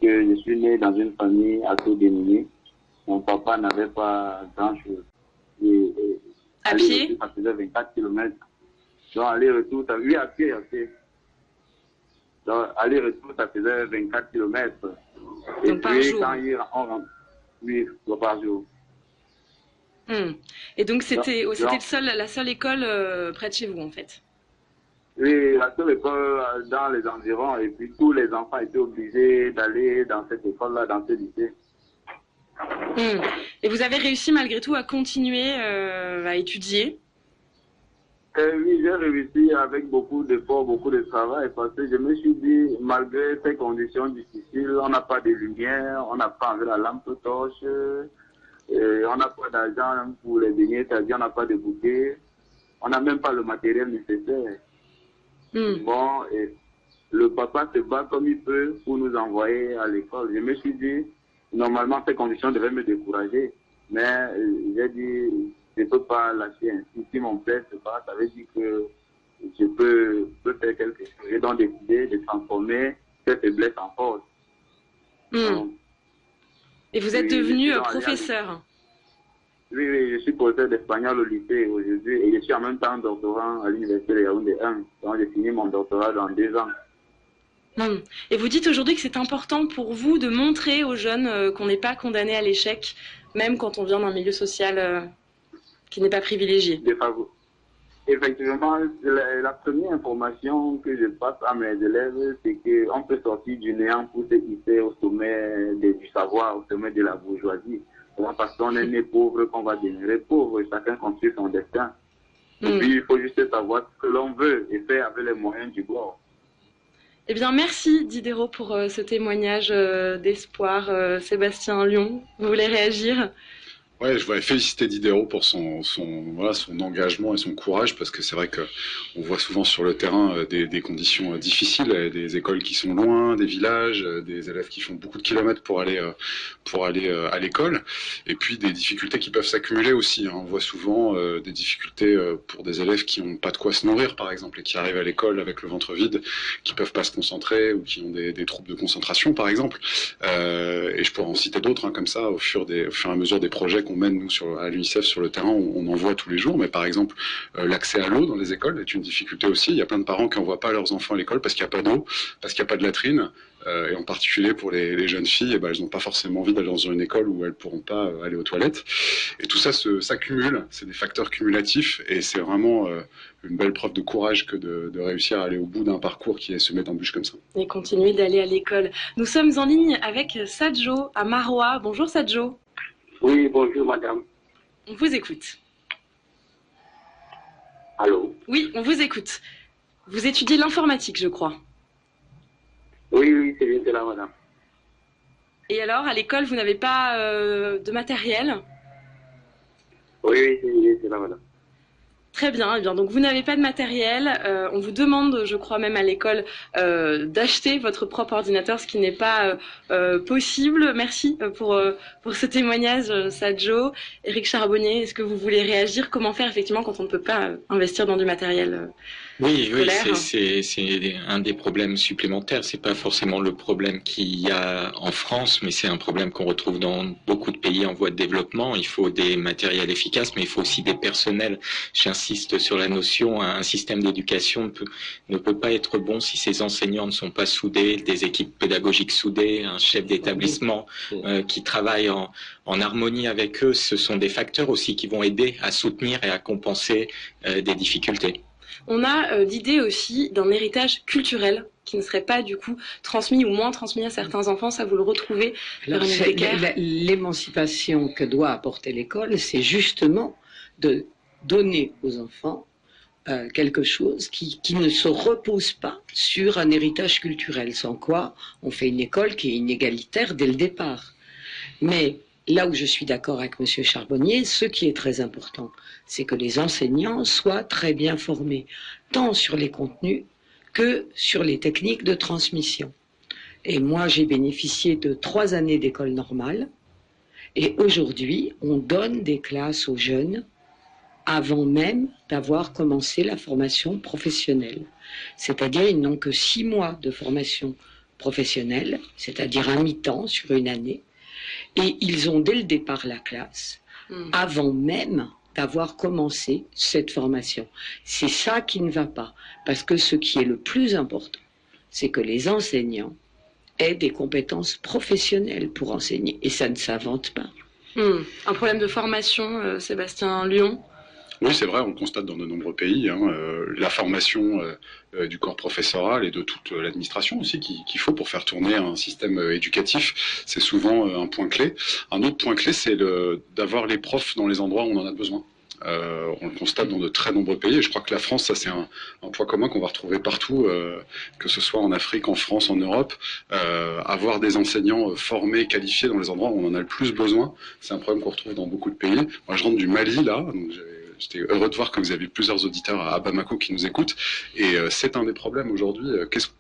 que je suis né dans une famille assez démunie. Mon papa n'avait pas grand-chose. À pied? Ça faisait 24 km. Donc, aller-retour, oui, à pied, à pied. Donc, aller-retour, ça faisait 24 km. Et donc, puis, par jour. quand on rentre, oui, par jour. Et donc, c'était la seule école près de chez vous, en fait? Oui, la seule école dans les environs. Et puis, tous les enfants étaient obligés d'aller dans cette école-là, dans ce lycée. Et vous avez réussi, malgré tout, à continuer à étudier? Oui, j'ai réussi avec beaucoup d'efforts, beaucoup de travail, parce que je me suis dit, malgré ces conditions difficiles, on n'a pas de lumière, on n'a pas la lampe torche, on n'a pas d'argent pour les beignets, c'est-à-dire on n'a pas de bouquet, on n'a même pas le matériel nécessaire. Bon, et le papa se bat comme il peut pour nous envoyer à l'école. Je me suis dit, normalement, ces conditions devaient me décourager, mais j'ai dit, je ne peux pas lâcher ainsi. Si mon père se bat, ça veut dire que je peux faire quelque chose. J'ai donc décidé de transformer cette faiblesse en force. Donc, et vous êtes devenu professeur? Oui, je suis professeur d'espagnol au lycée aujourd'hui et je suis en même temps doctorant à l'université de Yaoundé 1. Donc j'ai fini mon doctorat dans 2 ans. Et vous dites aujourd'hui que c'est important pour vous de montrer aux jeunes qu'on n'est pas condamné à l'échec, même quand on vient d'un milieu social qui n'est pas privilégié. Effectivement, la première information que je passe à mes élèves, c'est qu'on peut sortir du néant pour se hisser au sommet du savoir, au sommet de la bourgeoisie. Parce qu'on est né pauvre, qu'on va demeurer pauvre, chacun construit son destin. Et puis, il faut juste savoir ce que l'on veut et faire avec les moyens du bord. Eh bien, merci Diderot pour ce témoignage d'espoir. Sébastien Lyon, vous voulez réagir? Ouais, je voudrais féliciter Diderot pour son engagement et son courage, parce que c'est vrai que on voit souvent sur le terrain des conditions difficiles, des écoles qui sont loin, des villages, des élèves qui font beaucoup de kilomètres pour aller à l'école, et puis des difficultés qui peuvent s'accumuler aussi. On voit souvent des difficultés pour des élèves qui n'ont pas de quoi se nourrir, par exemple, et qui arrivent à l'école avec le ventre vide, qui peuvent pas se concentrer ou qui ont des troubles de concentration, par exemple. Et je pourrais en citer d'autres comme ça au fur et à mesure des projets qu'on mène nous à l'UNICEF sur le terrain, on en voit tous les jours. Mais par exemple, l'accès à l'eau dans les écoles est une difficulté aussi. Il y a plein de parents qui n'envoient pas leurs enfants à l'école parce qu'il n'y a pas d'eau, parce qu'il n'y a pas de latrine. Et en particulier pour les jeunes filles, elles n'ont pas forcément envie d'aller dans une école où elles ne pourront pas aller aux toilettes. Et tout ça s'accumule, c'est des facteurs cumulatifs, et c'est vraiment une belle preuve de courage que de réussir à aller au bout d'un parcours qui est semé d'embûches comme ça. Et continuer d'aller à l'école. Nous sommes en ligne avec Sadjo à Maroua. Bonjour Sadjo. Oui, bonjour madame. On vous écoute. Allô? Oui, on vous écoute. Vous étudiez l'informatique, je crois. Oui, c'est bien cela, madame. Et alors, à l'école, vous n'avez pas de matériel? Oui, c'est bien cela, madame. Très bien, eh bien, donc vous n'avez pas de matériel. On vous demande, je crois même à l'école, d'acheter votre propre ordinateur, ce qui n'est pas possible. Merci pour ce témoignage, Sadjo. Éric Charbonnier, est-ce que vous voulez réagir? Comment faire effectivement quand on ne peut pas investir dans du matériel Oui, c'est un des problèmes supplémentaires. C'est pas forcément le problème qu'il y a en France, mais c'est un problème qu'on retrouve dans beaucoup de pays en voie de développement. Il faut des matériels efficaces, mais il faut aussi des personnels. J'insiste sur la notion, un système d'éducation ne peut pas être bon si ses enseignants ne sont pas soudés, des équipes pédagogiques soudées, un chef d'établissement qui travaille en harmonie avec eux. Ce sont des facteurs aussi qui vont aider à soutenir et à compenser des difficultés. On a l'idée aussi d'un héritage culturel qui ne serait pas du coup transmis ou moins transmis à certains enfants. Ça, vous le retrouvez? L'émancipation que doit apporter l'école, c'est justement de donner aux enfants quelque chose qui ne se repose pas sur un héritage culturel, sans quoi on fait une école qui est inégalitaire dès le départ. Mais là où je suis d'accord avec M. Charbonnier, ce qui est très important, c'est que les enseignants soient très bien formés, tant sur les contenus que sur les techniques de transmission. Et moi, j'ai bénéficié de 3 années d'école normale, et aujourd'hui, on donne des classes aux jeunes avant même d'avoir commencé la formation professionnelle. C'est-à-dire, ils n'ont que 6 mois de formation professionnel, c'est-à-dire un mi-temps sur une année, et ils ont dès le départ la classe, avant même d'avoir commencé cette formation. C'est ça qui ne va pas, parce que ce qui est le plus important, c'est que les enseignants aient des compétences professionnelles pour enseigner, et ça ne s'invente pas. Un problème de formation, Sébastien Lyon? Oui, c'est vrai, on le constate dans de nombreux pays. La formation du corps professoral et de toute l'administration aussi qu'il faut pour faire tourner un système éducatif, c'est souvent un point clé. Un autre point clé, c'est d'avoir les profs dans les endroits où on en a besoin. On le constate dans de très nombreux pays et je crois que la France, ça c'est un point commun qu'on va retrouver partout, que ce soit en Afrique, en France, en Europe. Avoir des enseignants formés, qualifiés dans les endroits où on en a le plus besoin, c'est un problème qu'on retrouve dans beaucoup de pays. Moi je rentre du Mali là, donc j'étais heureux de voir que vous avez plusieurs auditeurs à Bamako qui nous écoutent. Et c'est un des problèmes aujourd'hui.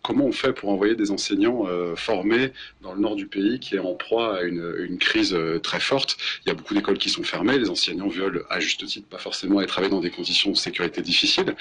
Comment on fait pour envoyer des enseignants formés dans le nord du pays qui est en proie à une crise très forte? Il y a beaucoup d'écoles qui sont fermées. Les enseignants veulent, à juste titre, pas forcément être travailler dans des conditions de sécurité difficiles.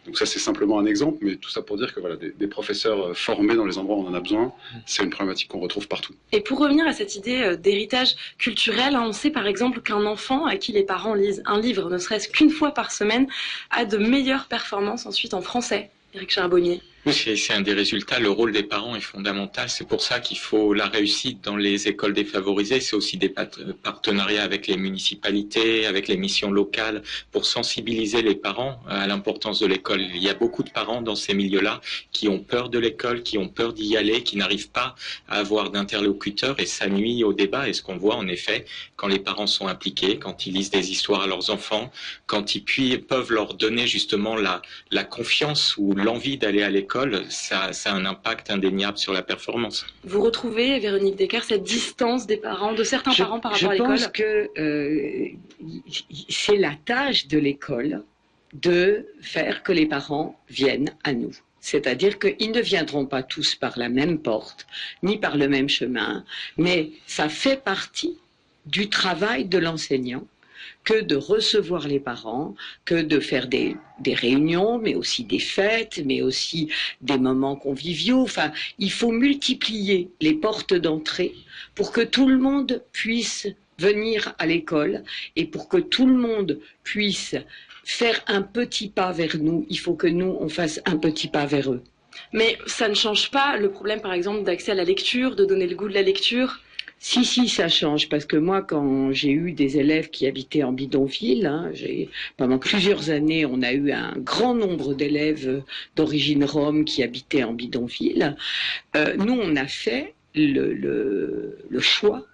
Donc ça, c'est simplement un exemple. Mais tout ça pour dire que voilà, des professeurs formés dans les endroits où on en a besoin, c'est une problématique qu'on retrouve partout. Et pour revenir à cette idée d'héritage culturel, on sait par exemple qu'un enfant à qui les parents lisent un livre, ne serait-ce qu'une fois par semaine, a de meilleures performances ensuite en français. Éric Charbonnier. Oui, c'est un des résultats. Le rôle des parents est fondamental. C'est pour ça qu'il faut la réussite dans les écoles défavorisées. C'est aussi des partenariats avec les municipalités, avec les missions locales, pour sensibiliser les parents à l'importance de l'école. Il y a beaucoup de parents dans ces milieux-là qui ont peur de l'école, qui ont peur d'y aller, qui n'arrivent pas à avoir d'interlocuteurs et ça nuit au débat. Et ce qu'on voit en effet, quand les parents sont impliqués, quand ils lisent des histoires à leurs enfants, quand ils peuvent leur donner justement la confiance ou l'envie d'aller à l'école, ça a un impact indéniable sur la performance. Vous retrouvez, Véronique Descaires, cette distance des parents, de certains parents par rapport à l'école? Je pense que c'est la tâche de l'école de faire que les parents viennent à nous. C'est-à-dire qu'ils ne viendront pas tous par la même porte, ni par le même chemin, mais ça fait partie du travail de l'enseignant que de recevoir les parents, que de faire des réunions, mais aussi des fêtes, mais aussi des moments conviviaux. Enfin, il faut multiplier les portes d'entrée pour que tout le monde puisse venir à l'école et pour que tout le monde puisse faire un petit pas vers nous. Il faut que nous, on fasse un petit pas vers eux. Mais ça ne change pas le problème, par exemple, d'accès à la lecture, de donner le goût de la lecture? Si, ça change, parce que moi, quand j'ai eu des élèves qui habitaient en bidonville, pendant plusieurs années, on a eu un grand nombre d'élèves d'origine rome qui habitaient en bidonville. Nous, on a fait le choix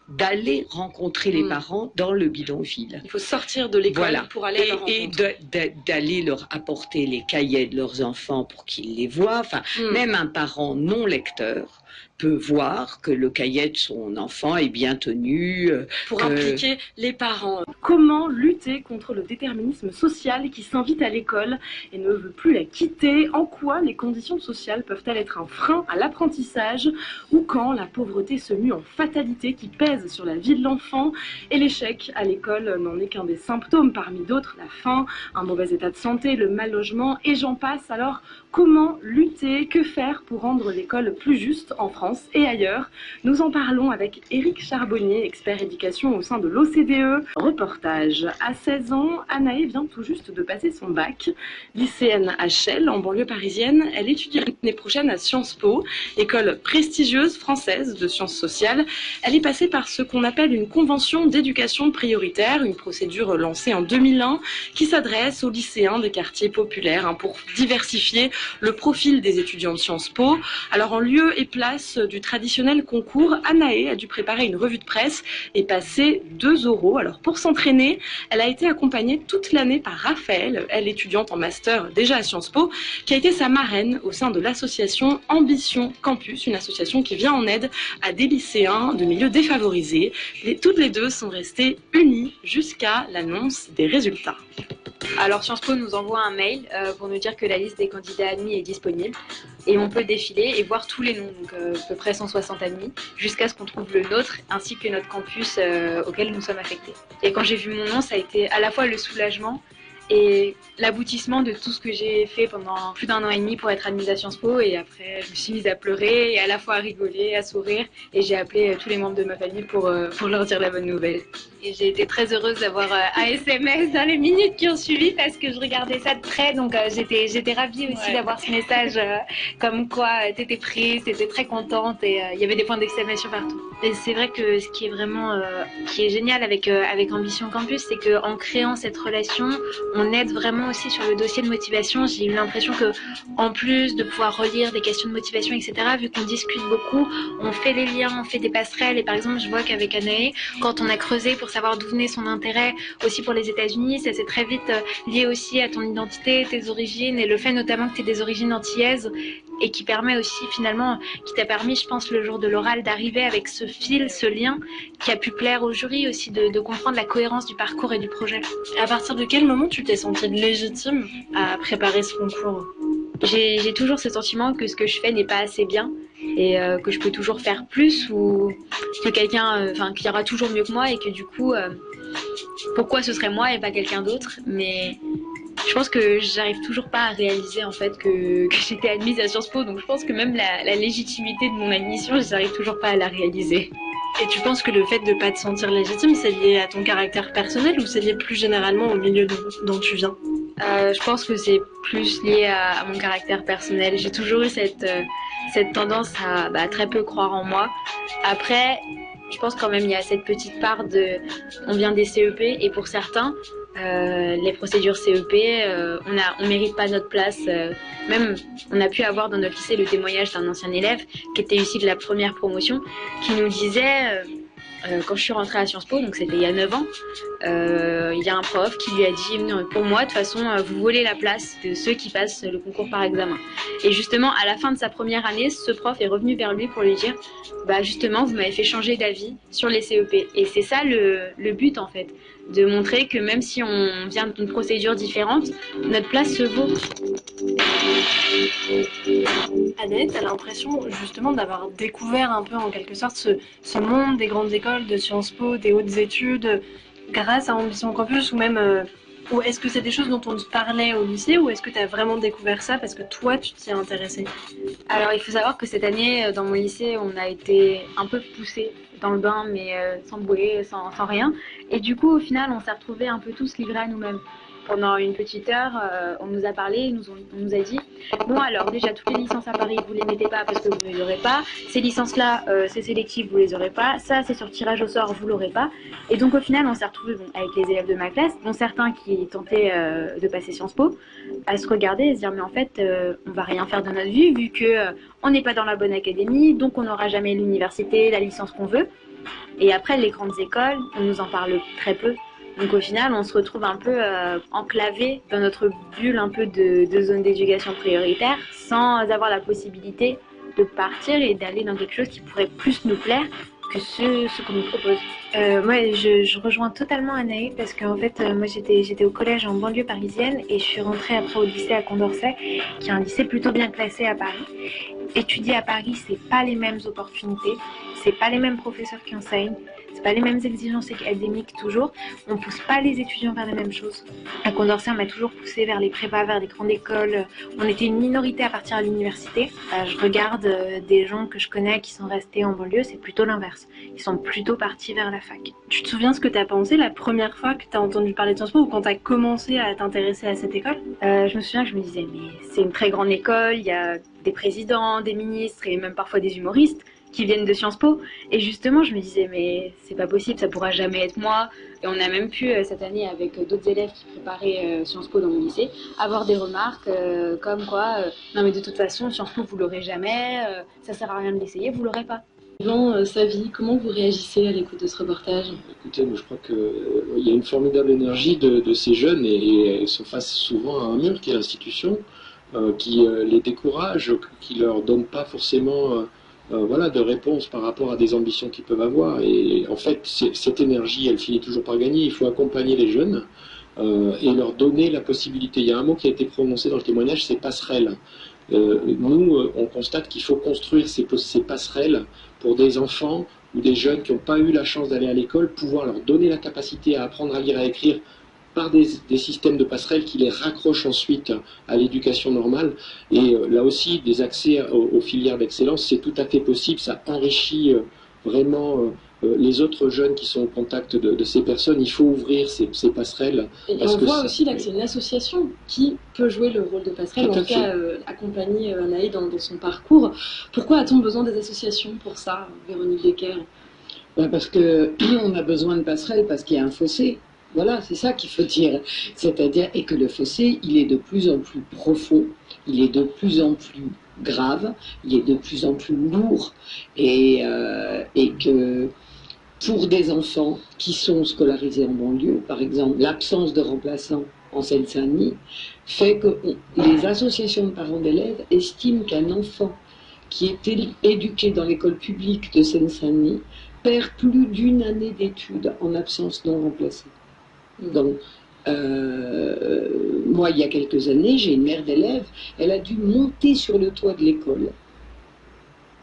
d'aller rencontrer les parents dans le bidonville. Il faut sortir de l'école pour aller à leur rencontre. Et d'aller leur apporter les cahiers de leurs enfants pour qu'ils les voient. Enfin, même un parent non lecteur peut voir que le cahier de son enfant est bien tenu. Pour impliquer les parents. Comment lutter contre le déterminisme social qui s'invite à l'école et ne veut plus la quitter? En quoi les conditions sociales peuvent-elles être un frein à l'apprentissage? Ou quand la pauvreté se mue en fatalité qui pèse sur la vie de l'enfant? Et l'échec à l'école n'en est qu'un des symptômes, parmi d'autres la faim, un mauvais état de santé, le mal logement et j'en passe. Alors comment lutter? Que faire pour rendre l'école plus juste en France et ailleurs? Nous en parlons avec Éric Charbonnier, expert éducation au sein de l'OCDE. Reportage. À 16 ans, Anaë vient tout juste de passer son bac. Lycéenne à Chelles, en banlieue parisienne, elle étudie l'année prochaine à Sciences Po, école prestigieuse française de sciences sociales. Elle est passée par ce qu'on appelle une convention d'éducation prioritaire, une procédure lancée en 2001 qui s'adresse aux lycéens des quartiers populaires pour diversifier le profil des étudiants de Sciences Po. Alors en lieu et place du traditionnel concours, Anaë a dû préparer une revue de presse et passer 2 oraux. Alors pour s'entraîner, elle a été accompagnée toute l'année par Raphaël, elle étudiante en master déjà à Sciences Po, qui a été sa marraine au sein de l'association Ambition Campus, une association qui vient en aide à des lycéens de milieux défavorisés. Toutes les deux sont restées unies jusqu'à l'annonce des résultats. Alors Sciences Po nous envoie un mail pour nous dire que la liste des candidats admis est disponible et on peut défiler et voir tous les noms, donc à peu près 160 admis, jusqu'à ce qu'on trouve le nôtre ainsi que notre campus auquel nous sommes affectés. Et quand j'ai vu mon nom, ça a été à la fois le soulagement et l'aboutissement de tout ce que j'ai fait pendant plus d'1 an et demi pour être admise à Sciences Po. Et après, je me suis mise à pleurer et à la fois à rigoler, à sourire. Et j'ai appelé tous les membres de ma famille pour leur dire la bonne nouvelle. Et j'ai été très heureuse d'avoir un SMS dans les minutes qui ont suivi parce que je regardais ça de près. Donc j'étais ravie aussi d'avoir ce message comme quoi t'étais prise, t'étais très contente et il y avait des points d'exclamation partout. Et c'est vrai que ce qui est vraiment qui est génial avec Ambition Campus, c'est qu'en créant cette relation, on aide vraiment aussi sur le dossier de motivation. J'ai eu l'impression que en plus de pouvoir relire des questions de motivation, etc., vu qu'on discute beaucoup, on fait les liens, on fait des passerelles. Et par exemple, je vois qu'avec Anaë, quand on a creusé pour savoir d'où venait son intérêt aussi pour les États-Unis, ça s'est très vite lié aussi à ton identité, tes origines et le fait notamment que tu aies des origines antillaises et qui permet aussi finalement, qui t'a permis, je pense, le jour de l'oral, d'arriver avec ce fil, ce lien qui a pu plaire au jury aussi, de comprendre la cohérence du parcours et du projet. À partir de quel moment tu t'es sentie légitime à préparer ce concours? J'ai toujours ce sentiment que ce que je fais n'est pas assez bien et que je peux toujours faire plus ou que quelqu'un, qu'il y aura toujours mieux que moi et que du coup, pourquoi ce serait moi et pas quelqu'un d'autre. Mais je pense que j'arrive toujours pas à réaliser en fait que j'étais admise à Sciences Po, donc je pense que même la légitimité de mon admission, j'arrive toujours pas à la réaliser. Et tu penses que le fait de pas te sentir légitime, c'est lié à ton caractère personnel ou c'est lié plus généralement au milieu dont tu viens? Je pense que c'est plus lié à mon caractère personnel. J'ai toujours eu cette tendance à très peu croire en moi. Après, je pense quand même il y a cette petite part de... On vient des CEP et pour certains, les procédures CEP, on mérite pas notre place. Même, on a pu avoir dans notre lycée le témoignage d'un ancien élève qui était issu de la première promotion, qui nous disait, quand je suis rentrée à Sciences Po, donc c'était il y a 9 ans, il y a un prof qui lui a dit « Pour moi, de toute façon, vous volez la place de ceux qui passent le concours par examen. » Et justement, à la fin de sa première année, ce prof est revenu vers lui pour lui dire « Bah justement, vous m'avez fait changer d'avis sur les CEP. » Et c'est ça le but en fait, de montrer que même si on vient d'une procédure différente, notre place se vaut. Anaë, t'as l'impression justement d'avoir découvert un peu en quelque sorte ce monde des grandes écoles, de Sciences Po, des hautes études, grâce à Ambition Campus ou même... Ou est-ce que c'est des choses dont on te parlait au lycée ou est-ce que tu as vraiment découvert ça parce que toi tu t'y es intéressée? Alors il faut savoir que cette année dans mon lycée on a été un peu poussés dans le bain mais sans bruit, sans rien. Et du coup au final on s'est retrouvés un peu tous livrés à nous-mêmes. Pendant une petite heure, on nous a parlé, on nous a dit « Bon alors déjà toutes les licences à Paris vous les mettez pas parce que vous ne les aurez pas, ces licences-là c'est sélectif, vous les aurez pas, ça c'est sur tirage au sort, vous l'aurez pas. » Et donc au final on s'est retrouvés avec les élèves de ma classe, dont certains qui tentaient de passer Sciences Po, à se regarder et se dire « Mais en fait on va rien faire de notre vie vu que on n'est pas dans la bonne académie, donc on n'aura jamais l'université, la licence qu'on veut. » Et après les grandes écoles, on nous en parle très peu. Donc au final, on se retrouve un peu enclavé dans notre bulle un peu de zone d'éducation prioritaire sans avoir la possibilité de partir et d'aller dans quelque chose qui pourrait plus nous plaire que ce qu'on nous propose. Moi, je rejoins totalement Anaïs parce qu'en fait, moi j'étais au collège en banlieue parisienne et je suis rentrée après au lycée à Condorcet, qui est un lycée plutôt bien classé à Paris. Étudier à Paris, c'est pas les mêmes opportunités, c'est pas les mêmes professeurs qui enseignent, c'est pas les mêmes exigences académiques toujours. On pousse pas les étudiants vers les mêmes choses. À Condorcet, on m'a toujours poussé vers les prépas, vers les grandes écoles. On était une minorité à partir à l'université. Je regarde des gens que je connais qui sont restés en banlieue, c'est plutôt l'inverse. Ils sont plutôt partis vers la fac. Tu te souviens ce que tu as pensé la première fois que tu as entendu parler de Sciences Po ou quand tu as commencé à t'intéresser à cette école? Je me souviens que je me disais, mais c'est une très grande école, il y a des présidents, des ministres et même parfois des humoristes qui viennent de Sciences Po. Et justement, je me disais, mais c'est pas possible, ça pourra jamais être moi. Et on a même pu, cette année, avec d'autres élèves qui préparaient Sciences Po dans mon lycée, avoir des remarques comme quoi, non mais de toute façon, Sciences Po, vous l'aurez jamais, ça sert à rien de l'essayer, vous l'aurez pas. Dans sa vie, comment vous réagissez à l'écoute de ce reportage? Écoutez, moi, je crois qu'il y a une formidable énergie de ces jeunes et ils sont face souvent à un mur qui est l'institution, qui les décourage, qui leur donne pas forcément de réponse par rapport à des ambitions qu'ils peuvent avoir. Et en fait, cette énergie, elle finit toujours par gagner. Il faut accompagner les jeunes et leur donner la possibilité. Il y a un mot qui a été prononcé dans le témoignage, c'est passerelle. Nous, on constate qu'il faut construire ces passerelles pour des enfants ou des jeunes qui n'ont pas eu la chance d'aller à l'école, pouvoir leur donner la capacité à apprendre à lire et à écrire par des systèmes de passerelles qui les raccrochent ensuite à l'éducation normale. Et là aussi, des accès aux filières d'excellence, c'est tout à fait possible. Ça enrichit vraiment les autres jeunes qui sont au contact de ces personnes. Il faut ouvrir ces passerelles. Et on voit aussi là que c'est une association qui peut jouer le rôle de passerelle, en tout cas accompagner Anaï dans son parcours. Pourquoi a-t-on besoin des associations pour ça, Véronique Decker? Parce qu'on a besoin de passerelles parce qu'il y a un fossé. Voilà, c'est ça qu'il faut dire. C'est-à-dire, et que le fossé, il est de plus en plus profond, il est de plus en plus grave, il est de plus en plus lourd, et que pour des enfants qui sont scolarisés en banlieue, par exemple, l'absence de remplaçants en Seine-Saint-Denis fait que les associations de parents d'élèves estiment qu'un enfant qui est éduqué dans l'école publique de Seine-Saint-Denis perd plus d'une année d'études en absence non remplacée. Donc, moi, il y a quelques années, j'ai une mère d'élève, elle a dû monter sur le toit de l'école.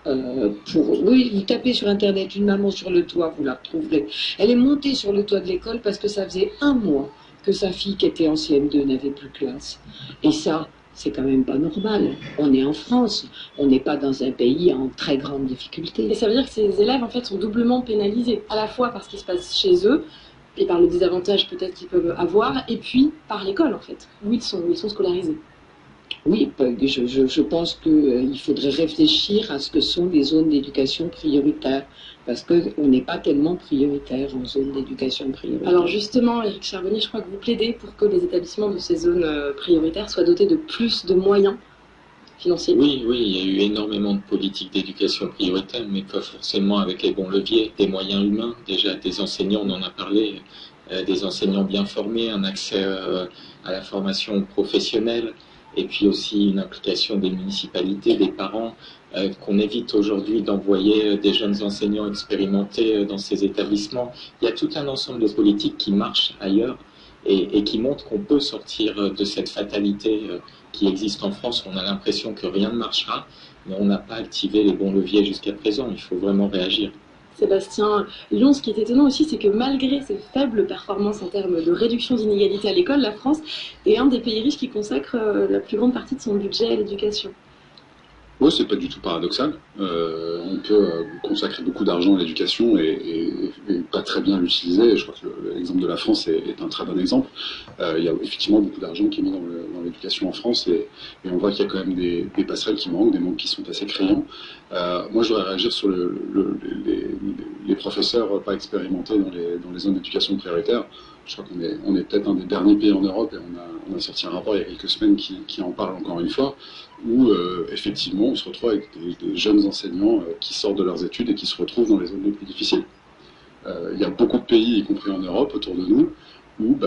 Oui, vous tapez sur Internet, une maman sur le toit, vous la retrouverez. Elle est montée sur le toit de l'école parce que ça faisait 1 mois que sa fille qui était en CM2 n'avait plus classe. Et ça, c'est quand même pas normal. On est en France, on n'est pas dans un pays en très grande difficulté. Et ça veut dire que ces élèves, en fait, sont doublement pénalisés, à la fois par ce qui se passe chez eux, et par le désavantage peut-être qu'ils peuvent avoir, et puis par l'école, en fait, où ils sont scolarisés. Oui, je pense qu'il faudrait réfléchir à ce que sont les zones d'éducation prioritaire, parce qu'on n'est pas tellement prioritaire en zone d'éducation prioritaire. Alors justement, Éric Charbonnier, je crois que vous plaidez pour que les établissements de ces zones prioritaires soient dotés de plus de moyens financiers. Oui, il y a eu énormément de politiques d'éducation prioritaire, mais pas forcément avec les bons leviers, des moyens humains, déjà des enseignants, on en a parlé, des enseignants bien formés, un accès à la formation professionnelle, et puis aussi une implication des municipalités, des parents, qu'on évite aujourd'hui d'envoyer des jeunes enseignants expérimentés dans ces établissements. Il y a tout un ensemble de politiques qui marchent ailleurs et qui montrent qu'on peut sortir de cette fatalité qui existe en France. On a l'impression que rien ne marchera, mais on n'a pas activé les bons leviers jusqu'à présent. Il faut vraiment réagir. Sébastien Lyon, ce qui est étonnant aussi, c'est que malgré ses faibles performances en termes de réduction d'inégalités à l'école, la France est un des pays riches qui consacre la plus grande partie de son budget à l'éducation. Oui, c'est pas du tout paradoxal. On peut consacrer beaucoup d'argent à l'éducation et pas très bien l'utiliser. Je crois que l'exemple de la France est un très bon exemple. Il y a effectivement beaucoup d'argent qui est mis dans l'éducation en France et on voit qu'il y a quand même des passerelles qui manquent, des manques qui sont assez criants. Moi, je voudrais réagir sur les professeurs pas expérimentés dans les zones d'éducation prioritaire. Je crois qu'on est peut-être un des derniers pays en Europe et on a sorti un rapport il y a quelques semaines qui en parle encore une fois, où effectivement on se retrouve avec des jeunes enseignants qui sortent de leurs études et qui se retrouvent dans les zones les plus difficiles. Il y a beaucoup de pays, y compris en Europe, autour de nous, où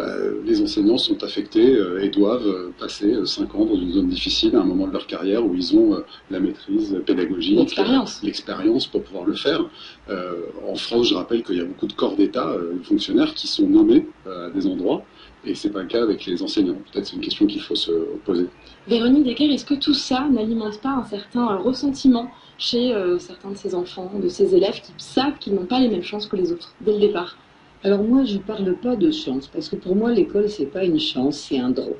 les enseignants sont affectés et doivent passer 5 ans dans une zone difficile à un moment de leur carrière où ils ont la maîtrise pédagogique, l'expérience pour pouvoir le faire. En France, je rappelle qu'il y a beaucoup de corps d'État, fonctionnaires qui sont nommés à des endroits, et c'est pas le cas avec les enseignants. Peut-être c'est une question qu'il faut se poser. Véronique Decker, est-ce que tout ça n'alimente pas un certain ressentiment chez certains de ces enfants, de ces élèves qui savent qu'ils n'ont pas les mêmes chances que les autres dès le départ? Alors moi, je ne parle pas de chance, parce que pour moi, l'école, c'est pas une chance, c'est un droit.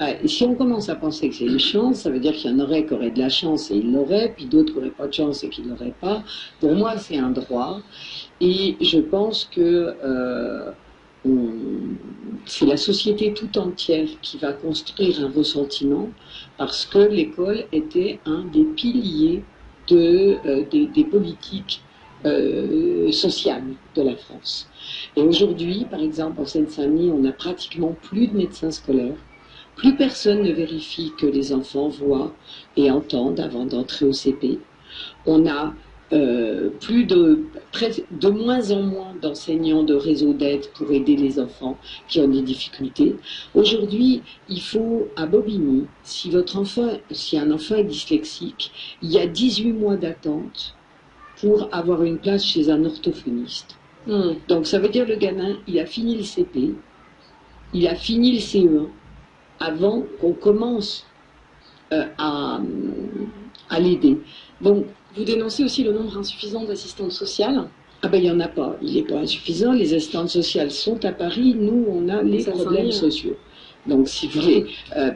Et si on commence à penser que c'est une chance, ça veut dire qu'il y en aurait qui auraient de la chance et ils l'auraient, puis d'autres qui n'auraient pas de chance et qui ne l'auraient pas. Pour moi, c'est un droit. Et je pense que c'est la société tout entière qui va construire un ressentiment, parce que l'école était un des piliers des politiques sociales de la France. Et aujourd'hui, par exemple, en Seine-Saint-Denis, on n'a pratiquement plus de médecins scolaires. Plus personne ne vérifie que les enfants voient et entendent avant d'entrer au CP. On a de moins en moins d'enseignants de réseau d'aide pour aider les enfants qui ont des difficultés. Aujourd'hui, il faut, à Bobigny, si un enfant est dyslexique, il y a 18 mois d'attente pour avoir une place chez un orthophoniste. Donc ça veut dire le gamin, il a fini le CP, il a fini le CE1, avant qu'on commence à l'aider. Donc, vous dénoncez aussi le nombre insuffisant d'assistantes sociales Ah ben, il n'y en a pas, il n'est pas insuffisant. Les assistantes sociales sont à Paris, nous, on a les problèmes sociaux. Donc, si vous voulez,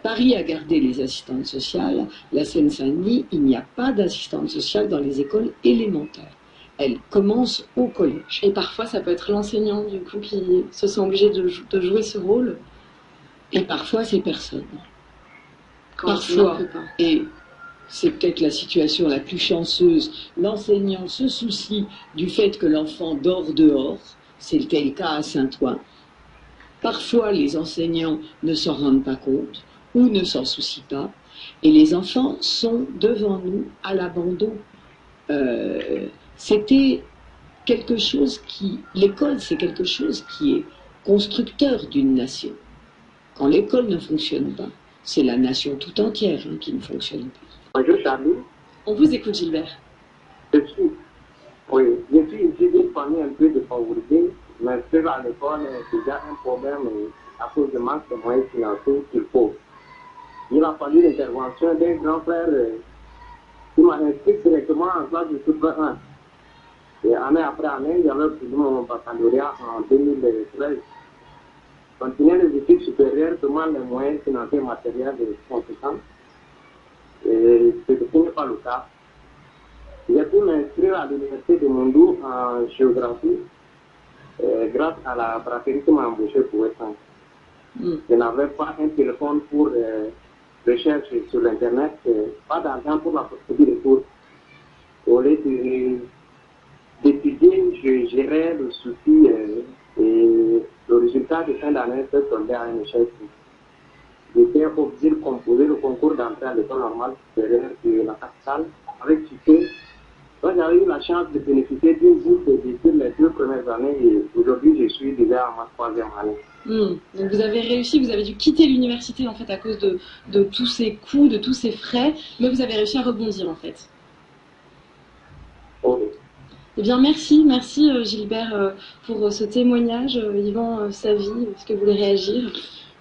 Paris a gardé les assistantes sociales, la Seine-Saint-Denis, il n'y a pas d'assistante sociale dans les écoles élémentaires. Elle commence au collège. Et parfois, ça peut être l'enseignant, du coup, qui se sent obligé de jouer ce rôle. Et parfois, c'est personne. Parfois, et c'est peut-être la situation la plus chanceuse, l'enseignant se soucie du fait que l'enfant dort dehors, c'était le cas à Saint-Ouen. Parfois, les enseignants ne s'en rendent pas compte ou ne s'en soucient pas, et les enfants sont devant nous à l'abandon. C'était quelque chose l'école, c'est quelque chose qui est constructeur d'une nation. Quand l'école ne fonctionne pas, c'est la nation tout entière qui ne fonctionne pas. Bonjour Charlie. On vous écoute Gilbert. Je suis issu d'une famille un peu défavorisée, mais c'est à l'école, c'est déjà un problème à cause de manque de moyens financiers qu'il faut. Il a fallu l'intervention d'un grand frère qui m'a inscrit directement en classe de Super 1. Et année après année, j'avais obtenu mon baccalauréat en 2013. Continuer les études supérieures demande les moyens financiers et matériels de conséquents. Et ce n'est pas le cas. J'ai pu m'inscrire à l'université de Mondou en géographie grâce à la brasserie qui m'a embauché pour être. Je n'avais pas un téléphone pour recherche sur l'internet, pas d'argent pour la procédure de cours. Au lieu d'étudier, je gérais le souci et le résultat de fin d'année se soldait à un échec. J'étais obligé de composer le concours d'entrée à l'école normale supérieure de la capitale avec succès. Donc j'avais eu la chance de bénéficier d'une bourse d'études les 2 premières années et aujourd'hui je suis déjà à ma 3e année. Donc vous avez réussi, vous avez dû quitter l'université en fait à cause de tous ces coûts, de tous ces frais, mais vous avez réussi à rebondir en fait. Oui. Eh bien merci Gilbert pour ce témoignage vivant sa vie. Est-ce que vous voulez réagir?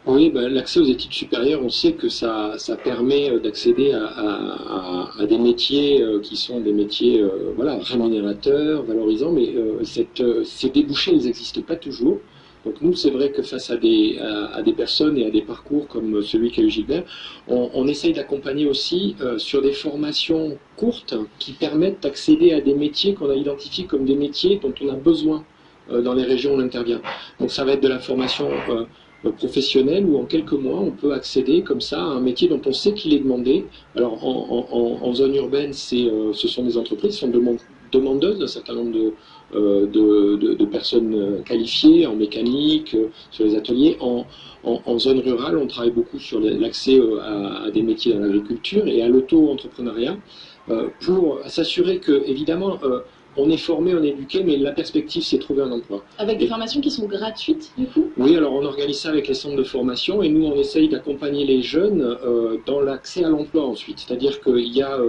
Oui, l'accès aux études supérieures, on sait que ça permet d'accéder à des métiers qui sont des métiers rémunérateurs, valorisants, mais ces débouchés n'existent pas toujours. Donc nous, c'est vrai que face à des personnes et à des parcours comme celui qu'a eu Gilbert, on essaye d'accompagner aussi sur des formations courtes qui permettent d'accéder à des métiers qu'on a identifiés comme des métiers dont on a besoin dans les régions où on intervient. Donc ça va être de la formation professionnelle où en quelques mois on peut accéder comme ça à un métier dont on sait qu'il est demandé. Alors en zone urbaine, ce sont des entreprises qui sont demandeuses d'un certain nombre de personnes qualifiées en mécanique, sur les ateliers. En zone rurale, on travaille beaucoup sur l'accès à des métiers dans l'agriculture et à l'auto-entrepreneuriat pour s'assurer que, évidemment, on est formé, on est éduqué, mais la perspective, c'est trouver un emploi. Avec des formations qui sont gratuites, du coup? Oui, alors on organise ça avec les centres de formation et nous, on essaye d'accompagner les jeunes dans l'accès à l'emploi ensuite. C'est-à-dire qu'il y a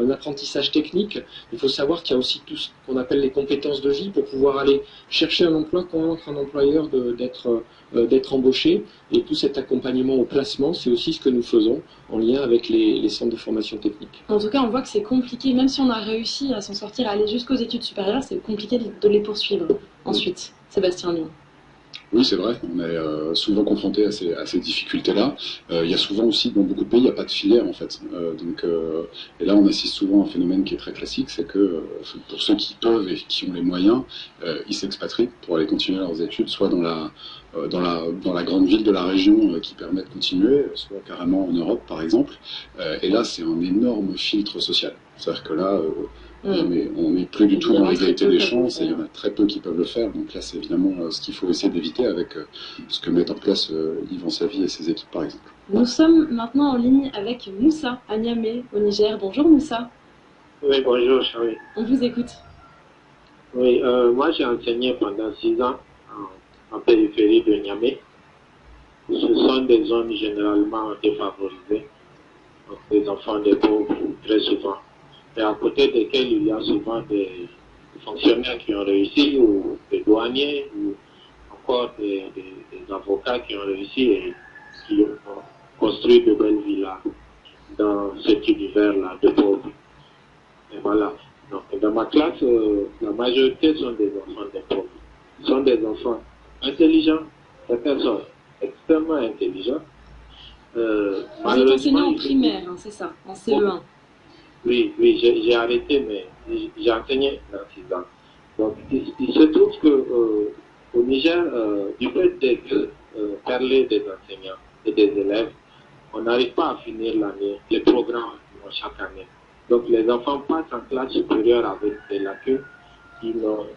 un apprentissage technique. Il faut savoir qu'il y a aussi tout ce qu'on appelle les compétences de vie pour pouvoir aller chercher un emploi, convaincre un employeur d'être embauché. Et tout cet accompagnement au placement, c'est aussi ce que nous faisons en lien avec les centres de formation technique. En tout cas, on voit que c'est compliqué, même si on a réussi à s'en sortir, à aller jusqu'aux études supérieures, c'est compliqué de les poursuivre ensuite. Sébastien Lyon. Oui, c'est vrai, on est souvent confronté à ces difficultés-là. Il y a souvent aussi, dans beaucoup de pays, il n'y a pas de filière en fait. Et là, on assiste souvent à un phénomène qui est très classique, c'est que pour ceux qui peuvent et qui ont les moyens, ils s'expatrient pour aller continuer leurs études, soit dans la grande ville de la région qui permet de continuer, soit carrément en Europe par exemple. Et là, c'est un énorme filtre social. C'est-à-dire que là, on n'est plus du tout dans l'égalité des chances et il y en a très peu qui peuvent le faire. Donc là, c'est évidemment ce qu'il faut essayer d'éviter avec ce que mettent en place Yvan Savy et ses équipes, par exemple. Nous sommes maintenant en ligne avec Moussa, à Niamey, au Niger. Bonjour Moussa. Oui, bonjour Charlie. On vous écoute. Oui, moi j'ai enseigné pendant 6 ans en périphérie de Niamey. Ce sont des zones généralement défavorisées, donc des enfants des pauvres très souvent. Et à côté desquels il y a souvent des fonctionnaires qui ont réussi, ou des douaniers, ou encore des avocats qui ont réussi et qui ont construit de belles villas dans cet univers-là de pauvres. Et voilà. Donc, dans ma classe, la majorité sont des enfants des pauvres. Ils sont des enfants intelligents, certains sont extrêmement intelligents. Vous êtes enseignant en primaire, hein, c'est ça, en CE1. Oui, j'ai arrêté, mais j'ai enseigné dans 6 ans. Donc, il se trouve que au Niger, du fait des perlés des enseignants et des élèves, on n'arrive pas à finir l'année, les programmes chaque année. Donc, les enfants passent en classe supérieure avec des lacunes qui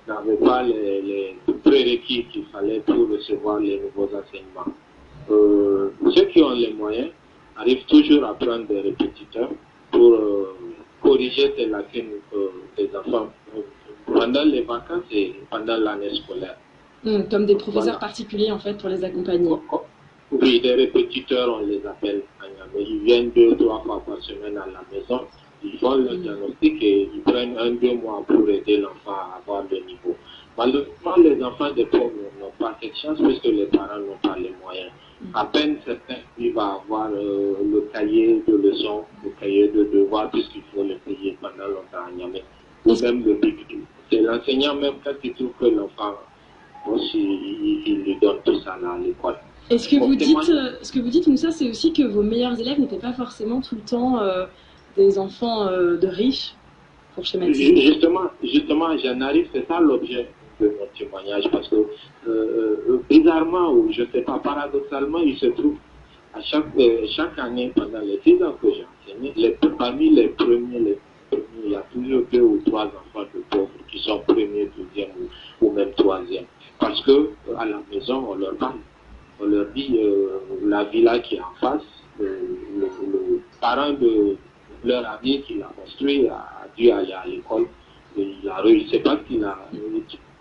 n'avaient pas les prérequis qu'il fallait pour recevoir les nouveaux enseignements. Ceux qui ont les moyens arrivent toujours à prendre des répétiteurs pour corriger ces lacunes des enfants pendant les vacances et pendant l'année scolaire. Comme des professeurs particuliers, en fait, pour les accompagner. Oui, des répétiteurs, on les appelle. Ils viennent 2 ou 3 fois par semaine à la maison. Ils font le diagnostic et ils prennent 1 ou 2 mois pour aider l'enfant à avoir le niveau. Malheureusement, les enfants des pauvres n'ont pas cette chance puisque les parents n'ont pas les moyens. À peine certains arrivent à avoir le cahier de leçons, le cahier de devoirs, puisqu'il faut le payer pendant longtemps à Niamey. Ou même le Big Deal. C'est l'enseignant même quand il trouve que l'enfant, il lui donne tout ça là à l'école. Et ce que vous dites, Moussa, c'est aussi que vos meilleurs élèves n'étaient pas forcément tout le temps des enfants de riches, pour schématiser. Justement, j'en arrive, c'est ça l'objet de mon témoignage, parce que bizarrement, ou je ne sais pas, paradoxalement, il se trouve à chaque année, pendant les 6 ans que j'ai enseigné, parmi les premiers, il y a toujours 2 ou 3 enfants de pauvres qui sont premiers, deuxième ou même troisième. Parce que à la maison, on leur parle. On leur dit la villa qui est en face, le parent de leur ami qui l'a construit a dû aller à l'école. Il a réussi, c'est parce qu'il a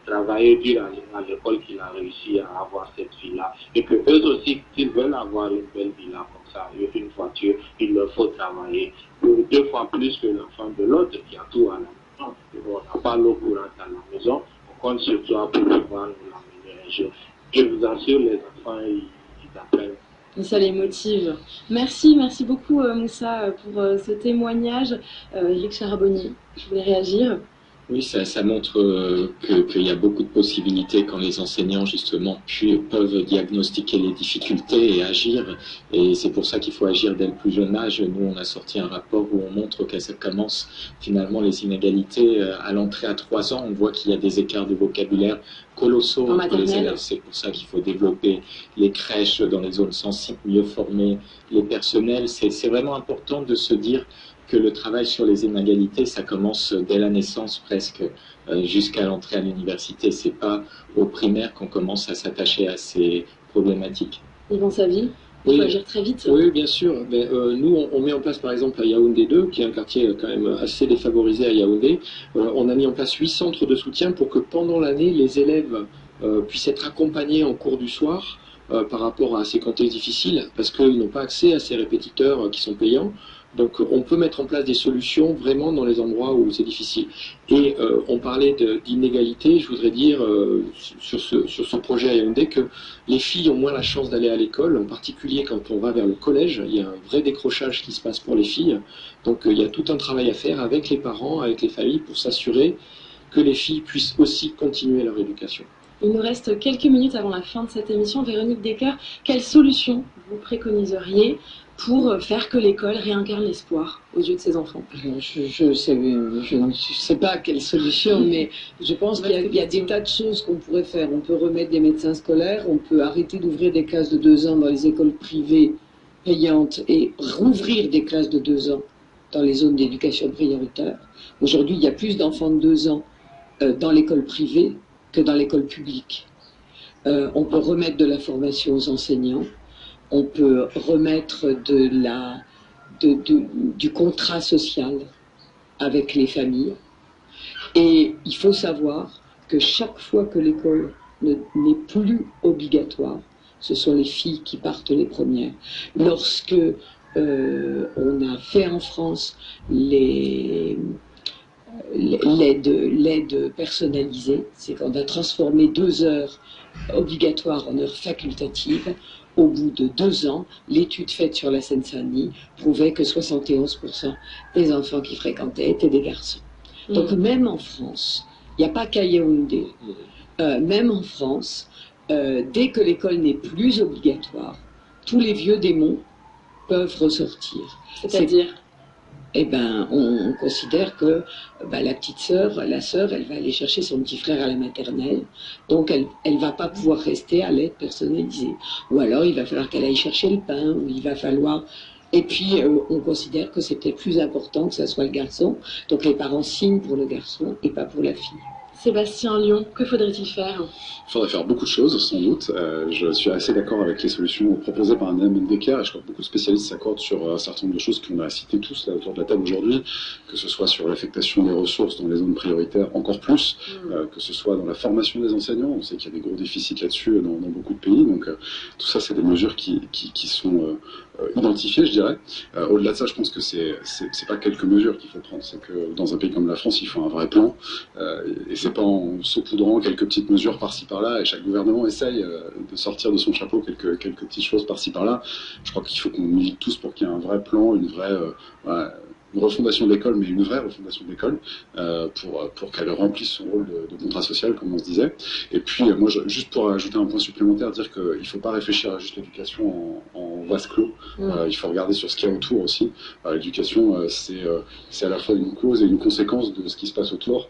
travaillé dur à l'école qu'il a réussi à avoir cette villa. Et que eux aussi, s'ils veulent avoir une belle villa comme ça, une voiture, il leur faut travailler 2 fois plus que l'enfant de l'autre qui a tout à la maison. On n'a pas l'eau courante à la maison, on compte sur toi pour pouvoir nous l'amener un jour. Je vous assure, les enfants, ils apprennent. Et ça les motive. Merci beaucoup Moussa pour ce témoignage. Eric Charabonnier, je voulais réagir. Oui, ça montre qu'il y a beaucoup de possibilités quand les enseignants, justement, peuvent diagnostiquer les difficultés et agir. Et c'est pour ça qu'il faut agir dès le plus jeune âge. Nous, on a sorti un rapport où on montre que ça commence finalement les inégalités à l'entrée à 3 ans. On voit qu'il y a des écarts de vocabulaire colossaux entre les élèves. C'est pour ça qu'il faut développer les crèches dans les zones sensibles, mieux former les personnels. C'est vraiment important de se dire que le travail sur les inégalités, ça commence dès la naissance presque jusqu'à l'entrée à l'université. C'est pas au primaire qu'on commence à s'attacher à ces problématiques. Yvan Savy, il faut agir très vite. Oui, bien sûr. Mais, nous, on met en place par exemple à Yaoundé 2, qui est un quartier quand même assez défavorisé à Yaoundé. On a mis en place 8 centres de soutien pour que pendant l'année, les élèves puissent être accompagnés en cours du soir par rapport à ces contextes difficiles, parce qu'ils n'ont pas accès à ces répétiteurs qui sont payants. Donc on peut mettre en place des solutions vraiment dans les endroits où c'est difficile. Et on parlait d'inégalité, je voudrais dire sur ce projet à Yaoundé que les filles ont moins la chance d'aller à l'école, en particulier quand on va vers le collège. Il y a un vrai décrochage qui se passe pour les filles. Donc il y a tout un travail à faire avec les parents, avec les familles, pour s'assurer que les filles puissent aussi continuer leur éducation. Il nous reste quelques minutes avant la fin de cette émission. Véronique Decker, quelles solutions vous préconiseriez pour faire que l'école réincarne l'espoir aux yeux de ses enfants? Je ne sais pas quelle solution, mais je pense qu'il y a des tas de choses qu'on pourrait faire. On peut remettre des médecins scolaires, on peut arrêter d'ouvrir des classes de 2 ans dans les écoles privées payantes et rouvrir des classes de 2 ans dans les zones d'éducation prioritaire. Aujourd'hui, il y a plus d'enfants de 2 ans dans l'école privée que dans l'école publique. On peut remettre de la formation aux enseignants. On peut remettre du contrat social avec les familles. Et il faut savoir que chaque fois que l'école n'est plus obligatoire, ce sont les filles qui partent les premières. Lorsque on a fait en France l'aide personnalisée, c'est qu'on a transformé 2 heures obligatoires en heures facultatives. Au bout de 2 ans, l'étude faite sur la Seine-Saint-Denis prouvait que 71% des enfants qui fréquentaient étaient des garçons. Donc même en France, il n'y a pas qu'à Yaoundé, même en France, dès que l'école n'est plus obligatoire, tous les vieux démons peuvent ressortir. C'est-à-dire eh ben, on considère que la petite sœur, la sœur, elle va aller chercher son petit frère à la maternelle, donc elle va pas pouvoir rester à l'aide personnalisée. Ou alors il va falloir qu'elle aille chercher le pain, ou il va falloir... Et puis on considère que c'est peut-être plus important que ça soit le garçon, donc les parents signent pour le garçon et pas pour la fille. Sébastien Lyon, que faudrait-il faire? Il faudrait faire beaucoup de choses, sans doute. Je suis assez d'accord avec les solutions proposées par Anne Decker, et je crois que beaucoup de spécialistes s'accordent sur un certain nombre de choses qu'on a citées tous là autour de la table aujourd'hui, que ce soit sur l'affectation des ressources dans les zones prioritaires encore plus, que ce soit dans la formation des enseignants. On sait qu'il y a des gros déficits là-dessus dans beaucoup de pays, donc tout ça c'est des mesures qui sont identifiées, je dirais. Au-delà de ça, je pense que c'est pas quelques mesures qu'il faut prendre, c'est que dans un pays comme la France, il faut un vrai plan, et c'est pas en saupoudrant quelques petites mesures par-ci par-là, et chaque gouvernement essaye de sortir de son chapeau quelques petites choses par-ci par-là. Je crois qu'il faut qu'on milite tous pour qu'il y ait un vrai plan, une vraie une refondation de l'école, mais une vraie refondation de l'école, pour qu'elle remplisse son rôle de contrat social, comme on se disait. Et puis, moi, juste pour ajouter un point supplémentaire, dire qu'il ne faut pas réfléchir à juste l'éducation en vase clos. Il faut regarder sur ce qu'il y a autour aussi. L'éducation, c'est à la fois une cause et une conséquence de ce qui se passe autour.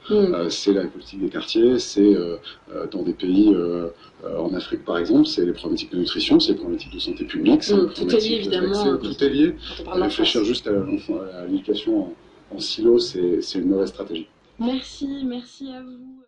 C'est la politique des quartiers, c'est dans des pays... en Afrique, par exemple, c'est les problématiques de nutrition, c'est les problématiques de santé publique, c'est les problématiques évidemment. Tout est lié. Réfléchir juste à l'éducation en silo, c'est une mauvaise stratégie. Merci à vous.